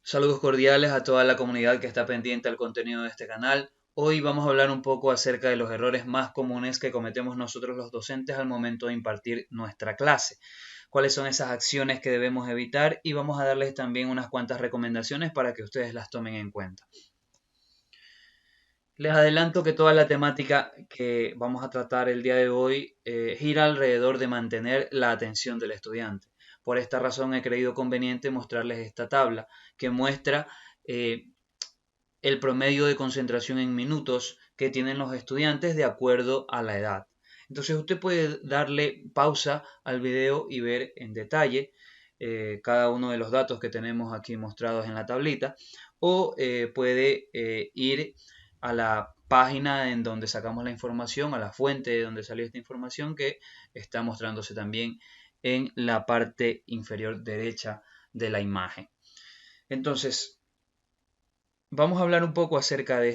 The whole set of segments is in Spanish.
Saludos cordiales a toda la comunidad que está pendiente al contenido de este canal. Hoy vamos a hablar un poco acerca de los errores más comunes que cometemos nosotros los docentes al momento de impartir nuestra clase. Cuáles son esas acciones que debemos evitar y vamos a darles también unas cuantas recomendaciones para que ustedes las tomen en cuenta. Les adelanto que toda la temática que vamos a tratar el día de hoy gira alrededor de mantener la atención del estudiante. Por esta razón he creído conveniente mostrarles esta tabla que muestra el promedio de concentración en minutos que tienen los estudiantes de acuerdo a la edad. Entonces usted puede darle pausa al video y ver en detalle cada uno de los datos que tenemos aquí mostrados en la tablita, o puede ir a la página en donde sacamos la información, a la fuente de donde salió esta información, que está mostrándose también en la parte inferior derecha de la imagen. Entonces, vamos a hablar un poco acerca de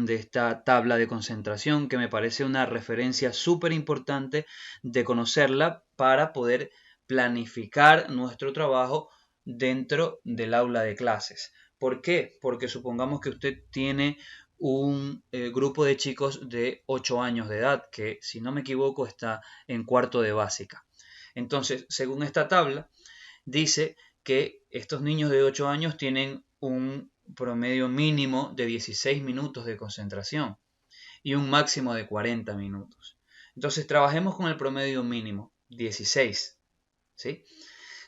esta tabla de concentración, que me parece una referencia súper importante de conocerla para poder planificar nuestro trabajo dentro del aula de clases. ¿Por qué? Porque supongamos que usted tiene un grupo de chicos de 8 años de edad, que si no me equivoco está en cuarto de básica. Entonces, según esta tabla, dice que estos niños de 8 años tienen un promedio mínimo de 16 minutos de concentración y un máximo de 40 minutos. Entonces trabajemos con el promedio mínimo, 16. ¿Sí?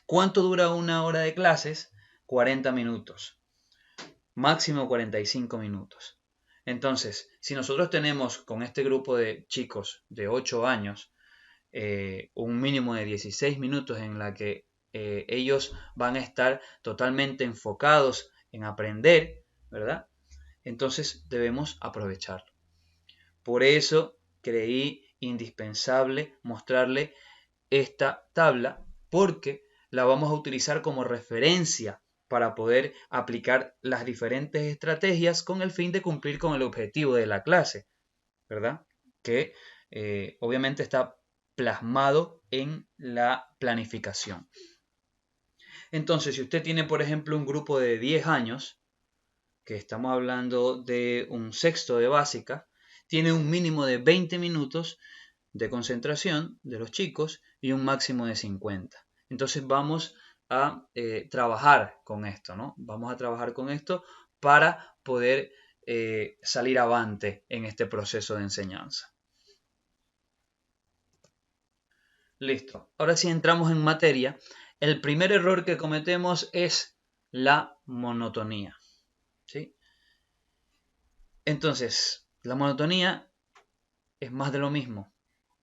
¿Cuánto dura una hora de clases? 40 minutos. Máximo 45 minutos. Entonces, si nosotros tenemos con este grupo de chicos de 8 años un mínimo de 16 minutos en la que ellos van a estar totalmente enfocados en aprender, ¿verdad? Entonces debemos aprovecharlo. Por eso creí indispensable mostrarle esta tabla, porque la vamos a utilizar como referencia para poder aplicar las diferentes estrategias con el fin de cumplir con el objetivo de la clase, ¿verdad? Que obviamente está plasmado en la planificación. Entonces, si usted tiene, por ejemplo, un grupo de 10 años, que estamos hablando de un sexto de básica, tiene un mínimo de 20 minutos de concentración de los chicos y un máximo de 50. Entonces vamos a trabajar con esto, ¿no? Vamos a trabajar con esto para poder salir avante en este proceso de enseñanza. Listo. Ahora sí entramos en materia. El primer error que cometemos es la monotonía. ¿Sí? Entonces, la monotonía es más de lo mismo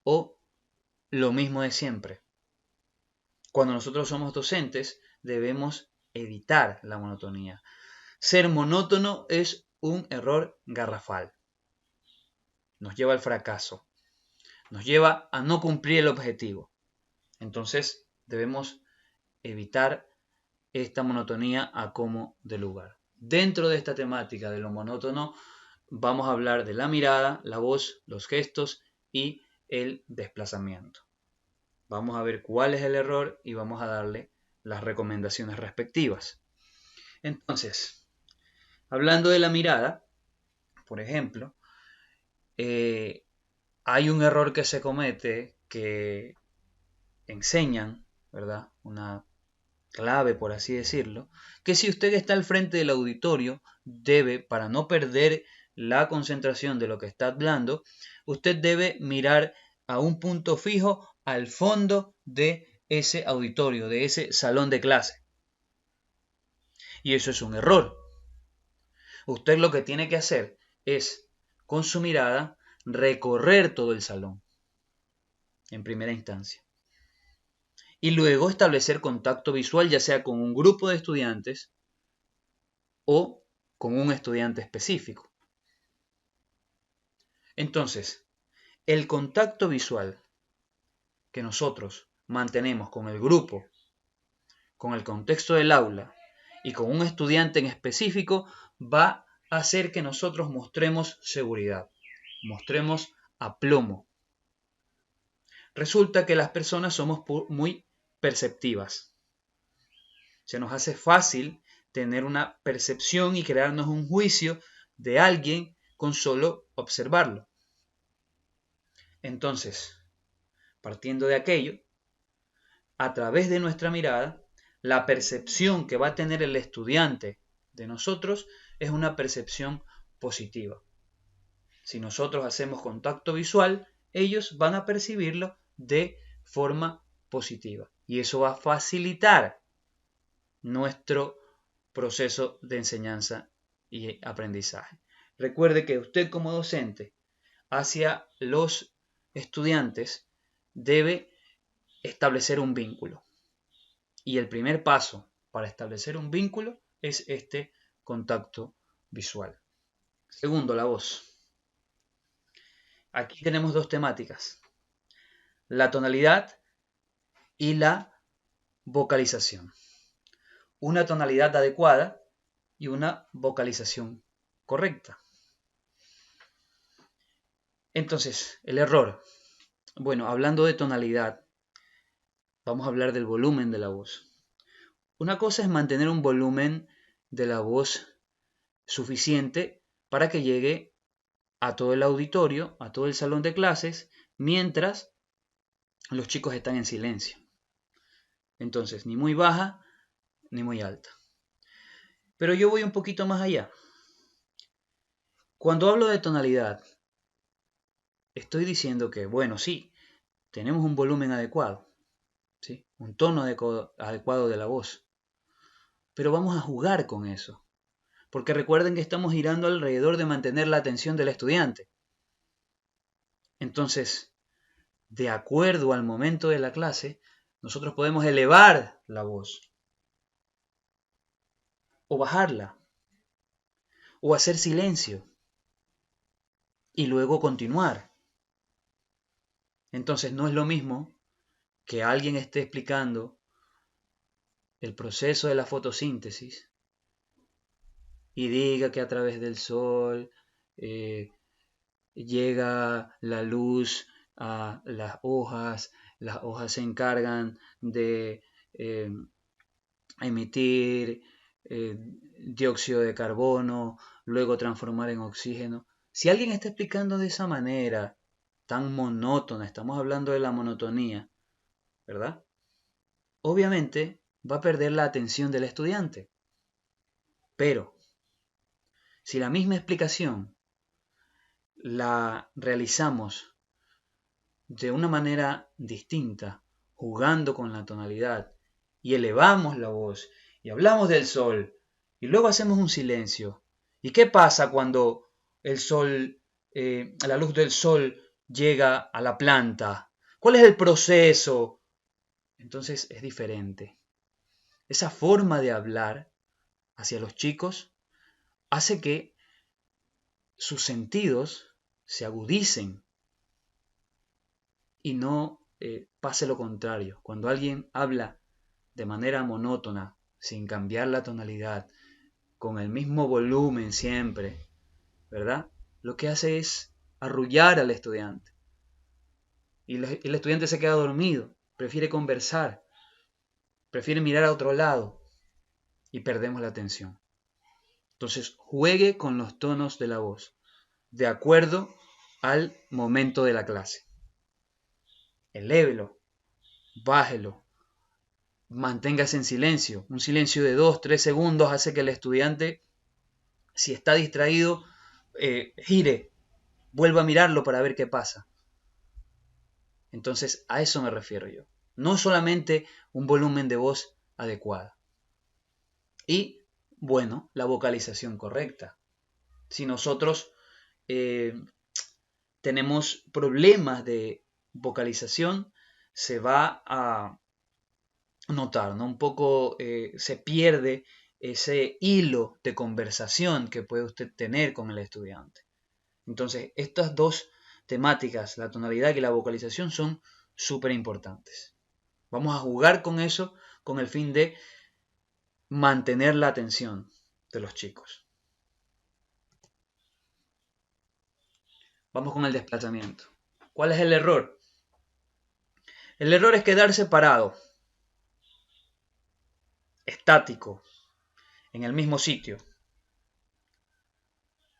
o lo mismo de siempre. Cuando nosotros somos docentes, debemos evitar la monotonía. Ser monótono es un error garrafal. Nos lleva al fracaso. Nos lleva a no cumplir el objetivo. Entonces, debemos evitar esta monotonía a como de lugar. Dentro de esta temática de lo monótono, vamos a hablar de la mirada, la voz, los gestos y el desplazamiento. Vamos a ver cuál es el error y vamos a darle las recomendaciones respectivas. Entonces, hablando de la mirada, por ejemplo, hay un error que se comete que enseñan, ¿verdad? Una clave, por así decirlo, que si usted está al frente del auditorio, debe, para no perder la concentración de lo que está hablando, usted debe mirar a un punto fijo al fondo de ese auditorio, de ese salón de clase. Y eso es un error. Usted lo que tiene que hacer es, con su mirada, recorrer todo el salón, en primera instancia. Y luego establecer contacto visual, ya sea con un grupo de estudiantes o con un estudiante específico. Entonces, el contacto visual que nosotros mantenemos con el grupo, con el contexto del aula y con un estudiante en específico va a hacer que nosotros mostremos seguridad, mostremos aplomo. Resulta que las personas somos muy perceptivas. Se nos hace fácil tener una percepción y crearnos un juicio de alguien con solo observarlo. Entonces, partiendo de aquello, a través de nuestra mirada, la percepción que va a tener el estudiante de nosotros es una percepción positiva. Si nosotros hacemos contacto visual, ellos van a percibirlo de forma positiva. Y eso va a facilitar nuestro proceso de enseñanza y aprendizaje. Recuerde que usted como docente hacia los estudiantes debe establecer un vínculo. Y el primer paso para establecer un vínculo es este contacto visual. Segundo, la voz. Aquí tenemos dos temáticas: la tonalidad y la vocalización. Una tonalidad adecuada y una vocalización correcta. Entonces, el error. Bueno, hablando de tonalidad, vamos a hablar del volumen de la voz. Una cosa es mantener un volumen de la voz suficiente para que llegue a todo el auditorio, a todo el salón de clases, mientras los chicos están en silencio. Entonces, ni muy baja ni muy alta. Pero yo voy un poquito más allá. Cuando hablo de tonalidad, estoy diciendo que, bueno, sí, tenemos un volumen adecuado, ¿sí? Un tono adecuado de la voz. Pero vamos a jugar con eso. Porque recuerden que estamos girando alrededor de mantener la atención del estudiante. Entonces, de acuerdo al momento de la clase, nosotros podemos elevar la voz, o bajarla, o hacer silencio, y luego continuar. Entonces, no es lo mismo que alguien esté explicando el proceso de la fotosíntesis y diga que a través del sol llega la luz a las hojas se encargan de emitir dióxido de carbono, luego transformar en oxígeno. Si alguien está explicando de esa manera tan monótona, estamos hablando de la monotonía, ¿verdad? Obviamente va a perder la atención del estudiante. Pero si la misma explicación la realizamos de una manera distinta, jugando con la tonalidad, y elevamos la voz, y hablamos del sol, y luego hacemos un silencio. ¿Y qué pasa cuando el sol, la luz del sol llega a la planta? ¿Cuál es el proceso? Entonces es diferente. Esa forma de hablar hacia los chicos hace que sus sentidos se agudicen y no pase lo contrario. Cuando alguien habla de manera monótona, sin cambiar la tonalidad, con el mismo volumen siempre, ¿verdad? Lo que hace es arrullar al estudiante. Y el estudiante se queda dormido, prefiere conversar, prefiere mirar a otro lado y perdemos la atención. Entonces, juegue con los tonos de la voz, de acuerdo al momento de la clase. Elévelo, bájelo, manténgase en silencio. Un silencio de 2-3 segundos hace que el estudiante, si está distraído, gire, vuelva a mirarlo para ver qué pasa. Entonces, a eso me refiero yo. No solamente un volumen de voz adecuado. Y, bueno, la vocalización correcta. Si nosotros tenemos problemas de vocalización, se va a notar, ¿no? Un poco se pierde ese hilo de conversación que puede usted tener con el estudiante. Entonces, estas dos temáticas, la tonalidad y la vocalización, son súper importantes. Vamos a jugar con eso con el fin de mantener la atención de los chicos. Vamos con el desplazamiento. ¿Cuál es el error? El error es quedarse parado, estático, en el mismo sitio.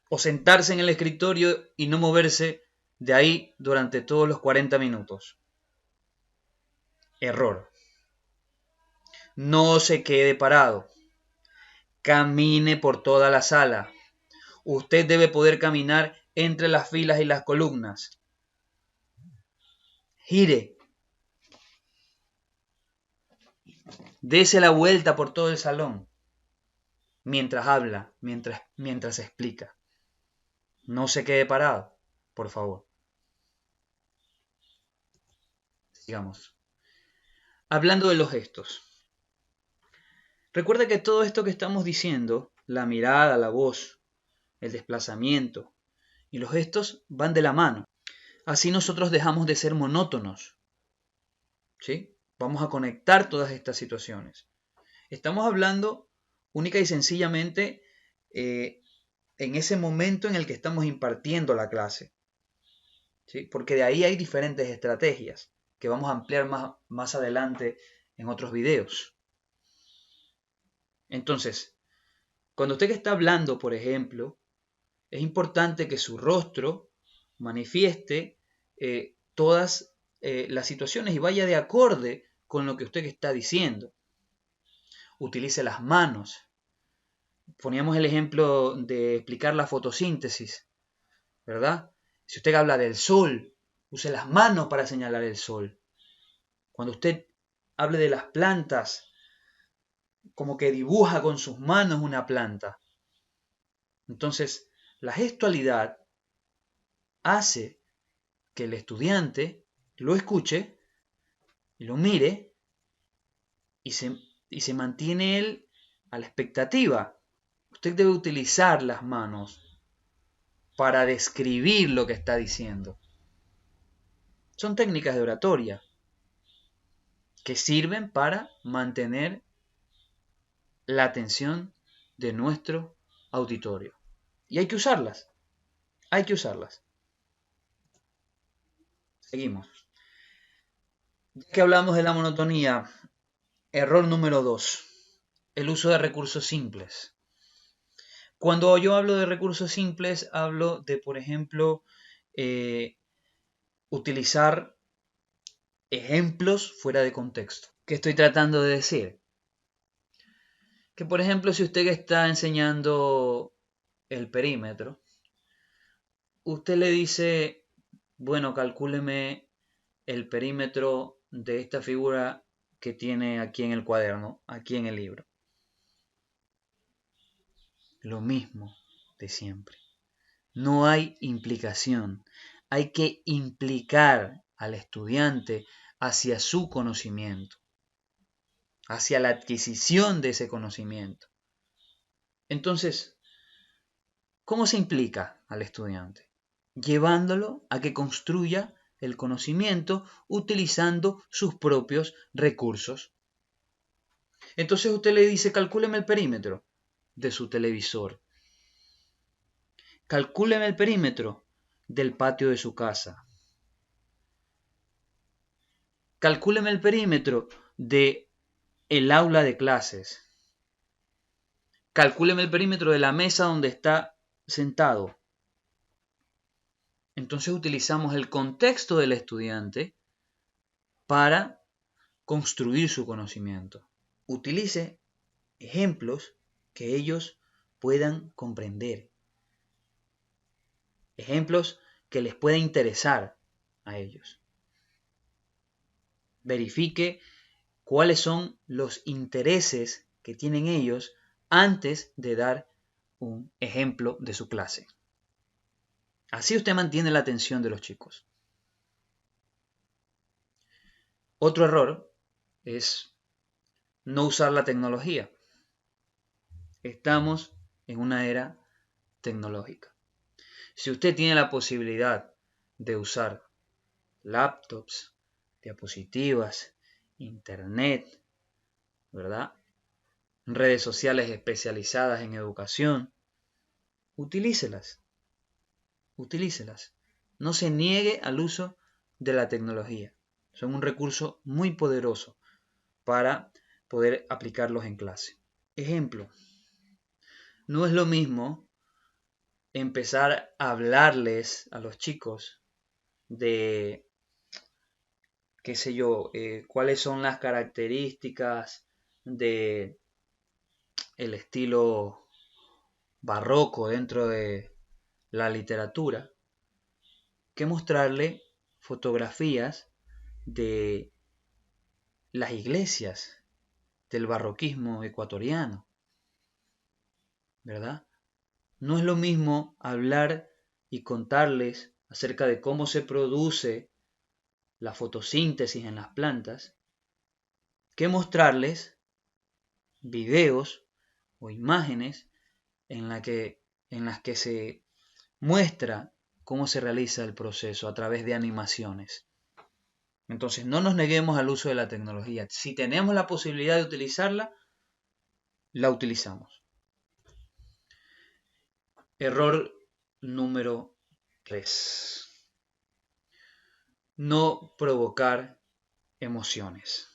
O sentarse en el escritorio y no moverse de ahí durante todos los 40 minutos. Error. No se quede parado. Camine por toda la sala. Usted debe poder caminar entre las filas y las columnas. Gire. Dese la vuelta por todo el salón. Mientras habla, mientras explica. No se quede parado, por favor. Sigamos. Hablando de los gestos. Recuerda que todo esto que estamos diciendo, la mirada, la voz, el desplazamiento y los gestos van de la mano. Así nosotros dejamos de ser monótonos. ¿Sí? Vamos a conectar todas estas situaciones. Estamos hablando única y sencillamente en ese momento en el que estamos impartiendo la clase. ¿Sí? Porque de ahí hay diferentes estrategias que vamos a ampliar más adelante en otros videos. Entonces, cuando usted está hablando, por ejemplo, es importante que su rostro manifieste todas las situaciones y vaya de acorde con lo que usted está diciendo. Utilice las manos. Poníamos el ejemplo de explicar la fotosíntesis, ¿verdad? Si usted habla del sol, use las manos para señalar el sol. Cuando usted hable de las plantas, como que dibuja con sus manos una planta. Entonces, la gestualidad hace que el estudiante lo escuche, lo mire y se mantiene él a la expectativa. Usted debe utilizar las manos para describir lo que está diciendo. Son técnicas de oratoria que sirven para mantener la atención de nuestro auditorio. Y hay que usarlas. Hay que usarlas. Seguimos. Ya que hablamos de la monotonía, error número 2. El uso de recursos simples. Cuando yo hablo de recursos simples, hablo de, por ejemplo, utilizar ejemplos fuera de contexto. ¿Qué estoy tratando de decir? Que, por ejemplo, si usted está enseñando el perímetro, usted le dice, bueno, calcúleme el perímetro de esta figura que tiene aquí en el cuaderno, aquí en el libro. Lo mismo de siempre. No hay implicación. Hay que implicar al estudiante hacia su conocimiento, hacia la adquisición de ese conocimiento. Entonces, ¿cómo se implica al estudiante? Llevándolo a que construya el conocimiento utilizando sus propios recursos. Entonces usted le dice, calcúleme el perímetro de su televisor. Calcúleme el perímetro del patio de su casa. Calcúleme el perímetro de el aula de clases. Calcúleme el perímetro de la mesa donde está sentado. Entonces utilizamos el contexto del estudiante para construir su conocimiento. Utilice ejemplos que ellos puedan comprender. Ejemplos que les pueda interesar a ellos. Verifique cuáles son los intereses que tienen ellos antes de dar un ejemplo de su clase. Así usted mantiene la atención de los chicos. Otro error es no usar la tecnología. Estamos en una era tecnológica. Si usted tiene la posibilidad de usar laptops, diapositivas, internet, ¿verdad? Redes sociales especializadas en educación, utilícelas. Utilícelas. No se niegue al uso de la tecnología. Son un recurso muy poderoso para poder aplicarlos en clase. Ejemplo, No es lo mismo empezar a hablarles a los chicos de, qué sé yo, cuáles son las características de el estilo barroco dentro de la literatura, que mostrarle fotografías de las iglesias del barroquismo ecuatoriano, ¿verdad? No es lo mismo hablar y contarles acerca de cómo se produce la fotosíntesis en las plantas que mostrarles videos o imágenes en las que se muestra cómo se realiza el proceso a través de animaciones. Entonces, no nos neguemos al uso de la tecnología. Si tenemos la posibilidad de utilizarla, la utilizamos. Error número 3. No provocar emociones.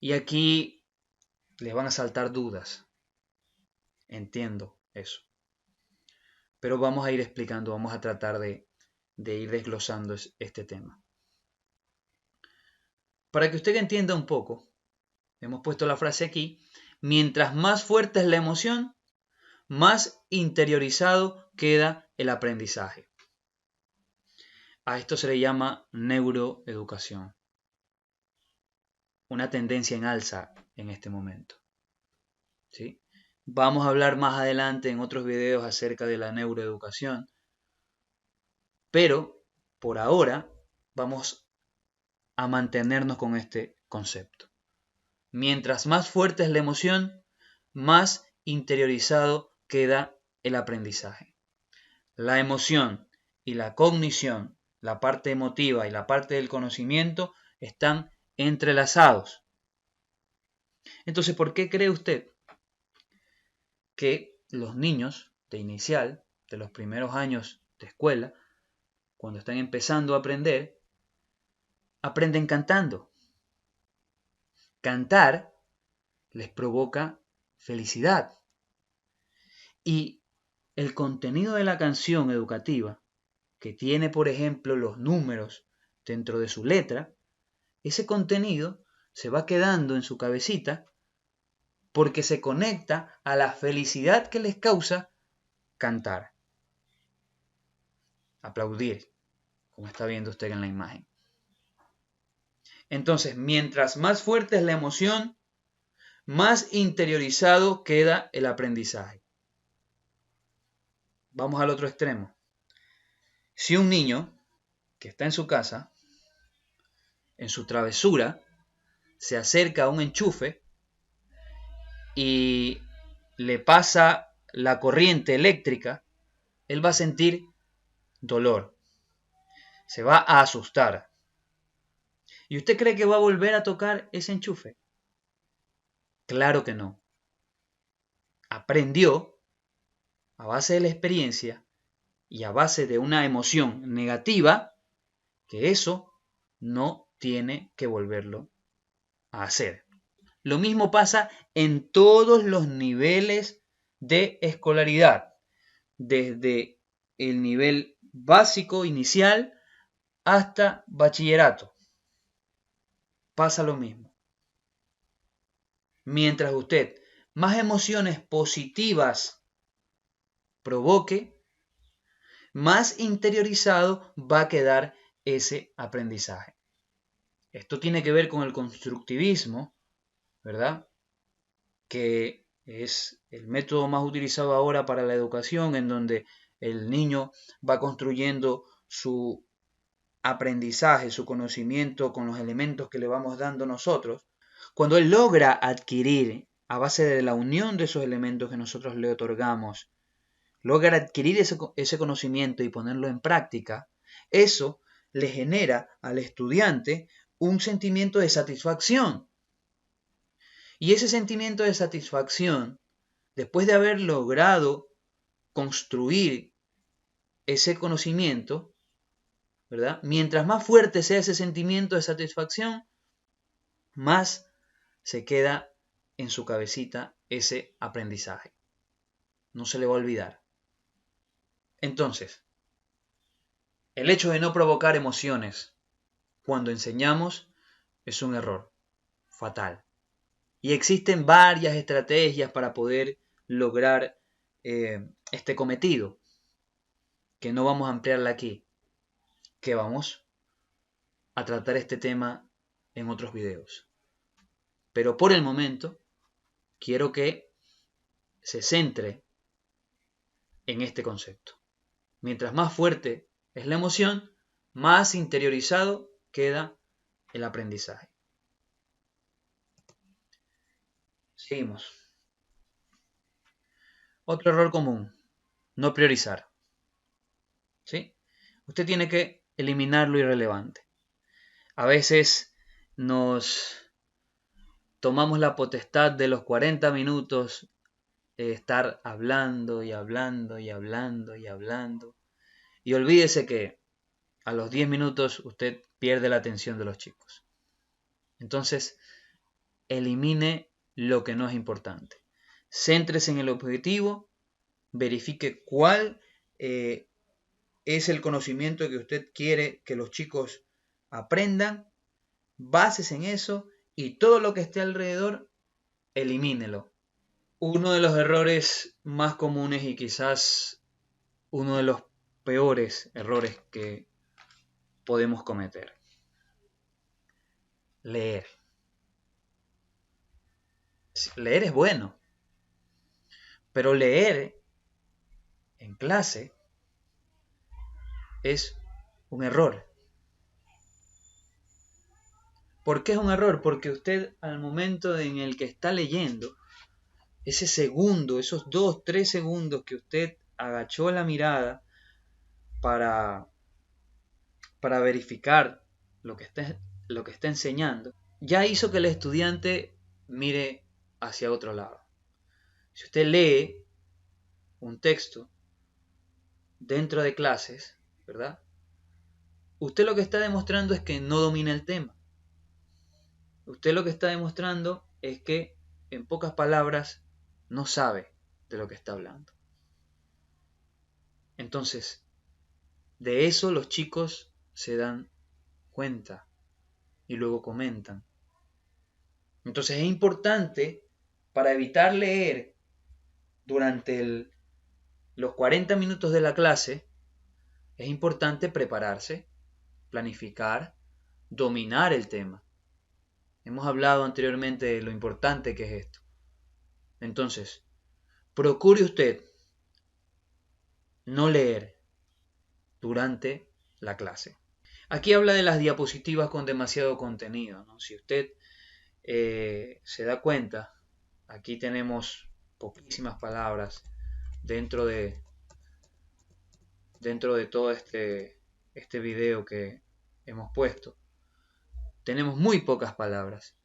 Y aquí les van a saltar dudas. Entiendo eso. Pero vamos a ir explicando, vamos a tratar de ir desglosando este tema. Para que usted entienda un poco, hemos puesto la frase aquí: mientras más fuerte es la emoción, más interiorizado queda el aprendizaje. A esto se le llama neuroeducación. Una tendencia en alza en este momento. ¿Sí? Vamos a hablar más adelante en otros videos acerca de la neuroeducación. Pero por ahora vamos a mantenernos con este concepto. Mientras más fuerte es la emoción, más interiorizado queda el aprendizaje. La emoción y la cognición, la parte emotiva y la parte del conocimiento, están entrelazados. Entonces, ¿por qué cree usted que los niños de inicial, de los primeros años de escuela, cuando están empezando a aprender, aprenden cantando? Cantar les provoca felicidad. Y el contenido de la canción educativa, que tiene, por ejemplo, los números dentro de su letra, ese contenido se va quedando en su cabecita porque se conecta a la felicidad que les causa cantar, aplaudir, como está viendo usted en la imagen. Entonces, mientras más fuerte es la emoción, más interiorizado queda el aprendizaje. Vamos al otro extremo. Si un niño que está en su casa, en su travesura, se acerca a un enchufe y le pasa la corriente eléctrica, él va a sentir dolor, se va a asustar. ¿Y usted cree que va a volver a tocar ese enchufe? Claro que no. Aprendió a base de la experiencia y a base de una emoción negativa que eso no tiene que volverlo a hacer. Lo mismo pasa en todos los niveles de escolaridad, desde el nivel básico inicial hasta bachillerato. Pasa lo mismo. Mientras usted más emociones positivas provoque, más interiorizado va a quedar ese aprendizaje. Esto tiene que ver con el constructivismo, ¿verdad? Que es el método más utilizado ahora para la educación, en donde el niño va construyendo su aprendizaje, su conocimiento con los elementos que le vamos dando nosotros. Cuando él logra adquirir, a base de la unión de esos elementos que nosotros le otorgamos, logra adquirir ese conocimiento y ponerlo en práctica, eso le genera al estudiante un sentimiento de satisfacción. Y ese sentimiento de satisfacción, después de haber logrado construir ese conocimiento, ¿verdad? Mientras más fuerte sea ese sentimiento de satisfacción, más se queda en su cabecita ese aprendizaje. no se le va a olvidar. Entonces, el hecho de no provocar emociones cuando enseñamos es un error fatal. Y existen varias estrategias para poder lograr este cometido, que no vamos a ampliarla aquí, que vamos a tratar este tema en otros videos. Pero por el momento, quiero que se centre en este concepto. Mientras más fuerte es la emoción, más interiorizado queda el aprendizaje. Seguimos. Otro error común, no priorizar. ¿Sí? Usted tiene que eliminar lo irrelevante. A veces nos tomamos la potestad de los 40 minutos de estar hablando y hablando y hablando y hablando. Y olvídese que a los 10 minutos usted pierde la atención de los chicos. Entonces, elimine lo que no es importante. Céntrese en el objetivo, verifique cuál es el conocimiento que usted quiere que los chicos aprendan, básese en eso y todo lo que esté alrededor, elimínelo. Uno de los errores más comunes y quizás uno de los peores errores que podemos cometer. Leer. Leer es bueno, pero leer en clase es un error. ¿Por qué es un error? Porque usted al momento en el que está leyendo, ese segundo, esos 2, 3 segundos que usted agachó la mirada para verificar lo que está enseñando, ya hizo que el estudiante mire hacia otro lado. Si usted lee un texto dentro de clases, ¿verdad? Usted lo que está demostrando es que no domina el tema. Usted lo que está demostrando es que, en pocas palabras, no sabe de lo que está hablando. Entonces, de eso los chicos se dan cuenta y luego comentan. Entonces es importante, para evitar leer durante los 40 minutos de la clase, es importante prepararse, planificar, dominar el tema. Hemos hablado anteriormente de lo importante que es esto. Entonces, procure usted no leer durante la clase. Aquí habla de las diapositivas con demasiado contenido, ¿no? Si usted se da cuenta, aquí tenemos poquísimas palabras dentro de todo este video que hemos puesto. Tenemos muy pocas palabras.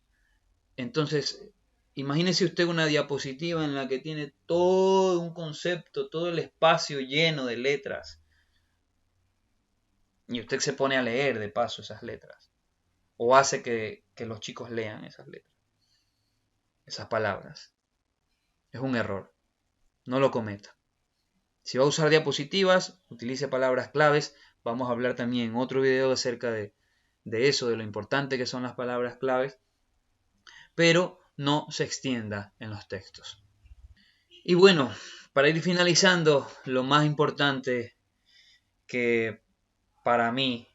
Entonces, imagínese usted una diapositiva en la que tiene todo un concepto, todo el espacio lleno de letras. Y usted se pone a leer de paso esas letras. O hace que los chicos lean esas letras, esas palabras. Es un error. No lo cometa. Si va a usar diapositivas, utilice palabras claves. Vamos a hablar también en otro video acerca de eso, de lo importante que son las palabras claves. Pero no se extienda en los textos. Y bueno, para ir finalizando, lo más importante que para mí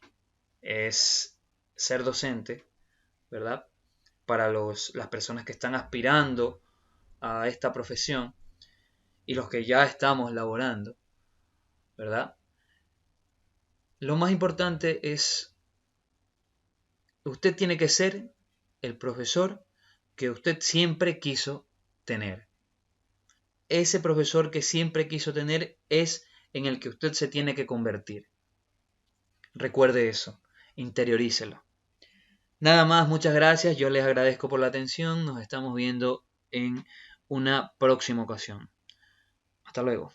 es ser docente, ¿verdad? Para las personas que están aspirando a esta profesión y los que ya estamos laborando, ¿verdad? Lo más importante es, usted tiene que ser el profesor que usted siempre quiso tener. Ese profesor que siempre quiso tener es en el que usted se tiene que convertir. Recuerde eso, interiorícelo. Nada más, muchas gracias, yo les agradezco por la atención, nos estamos viendo en una próxima ocasión. Hasta luego.